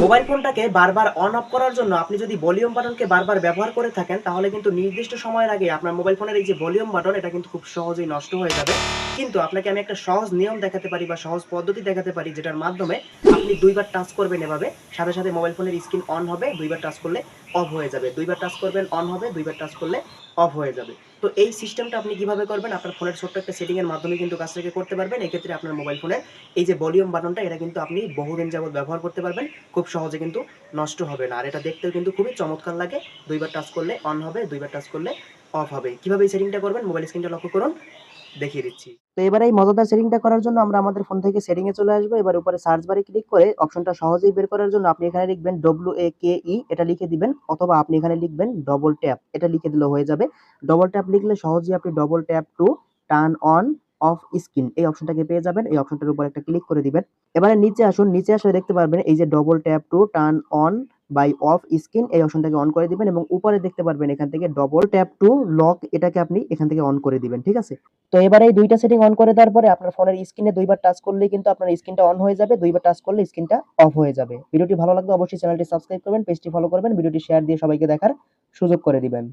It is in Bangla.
মোবাইল ফোনটাকে বারবার অন অফ করার জন্য আপনি যদি ভলিউম বাটনকে বারবার ব্যবহার করে থাকেন, তাহলে কিন্তু নির্দিষ্ট সময়ের আগে আপনার মোবাইল ফোনের এই যে ভলিউম বাটন, এটা কিন্তু খুব সহজেই নষ্ট হয়ে যাবে। কিন্তু আপনাকে আমি একটা সহজ নিয়ম দেখাতে পারি বা সহজ পদ্ধতি দেখাতে পারি, যেটার মাধ্যমে আপনি ২ বার টাচ করবেন এভাবে, সাথে, সাথে মোবাইল ফোনের স্ক্রিন অন হবে, ২ বার টাচ করলে অফ হয়ে যাবে। ২ বার টাচ করবেন অন হবে, ২ বার টাচ করলে অফ হয়ে যাবে। তো এই সিস্টেমটা আপনি কিভাবে করবেন? আপনার ফোনের ছোট্ট একটা সেটিং এর মাধ্যমে কিন্তু কাজটাকে করতে পারবেন। এক্ষেত্রে আপনার মোবাইল ফোনের এই যে ভলিউম বাটনটা, এটা কিন্তু আপনি বহুদিন যাবত ব্যবহার করতে পারবেন। খুব সহজে কিন্তু নষ্ট হবে না। আর এটা দেখতেও কিন্তু খুবই চমৎকার লাগে। ২ বার টাচ করলে অন হবে, ২ বার টাচ করলে অফ হবে। কিভাবে এই সেটিংটা করবেন? মোবাইল স্ক্রিনটা লক্ষ্য করুন, দেখিয়ে দিচ্ছি। তো এবারে এই মজাদার সেটিংটা করার জন্য আমরা আমাদের ফোন থেকে সেটিং এ চলে আসবো। এবার উপরে সার্চ বারে ক্লিক করে অপশনটা সহজেই বের করার জন্য আপনি এখানে লিখবেন WAKE, এটা লিখে দিবেন, অথবা আপনি এখানে লিখবেন ডবল ট্যাপ, এটা লিখে দিলেও হয়ে যাবে। ডবল ট্যাপ লিখলে সহজেই আপনি double tap to turn on of screen এই অপশনটাকে পেয়ে যাবেন। এই অপশনটার উপর একটা ক্লিক করে দিবেন। এবারে নিচে আসুন, নিচে আসলে দেখতে পারবেন এই যে double tap to turn on by off screen এই অপশনটাকে অন করে দিবেন, এবং উপরে দেখতে পারবেন এখান থেকে ডবল ট্যাপ টু লক, এটাকে আপনি এখান থেকে অন করে দিবেন। ঠিক আছে? তো এবারে এই ২ টা সেটিং অন করে দেওয়ার পরে আপনার ফোনের স্ক্রিনে ২ বার টাচ করলেই কিন্তু আপনার স্ক্রিনটা অন হয়ে যাবে। ২ বার টাচ করলে স্ক্রিনটা অফ হয়ে যাবে। ভিডিওটি ভালো লাগলে অবশ্যই চ্যানেলটি সাবস্ক্রাইব করবেন, পেজটি ফলো করবেন, ভিডিওটি শেয়ার দিয়ে সবাইকে দেখার সুযোগ করে দিবেন।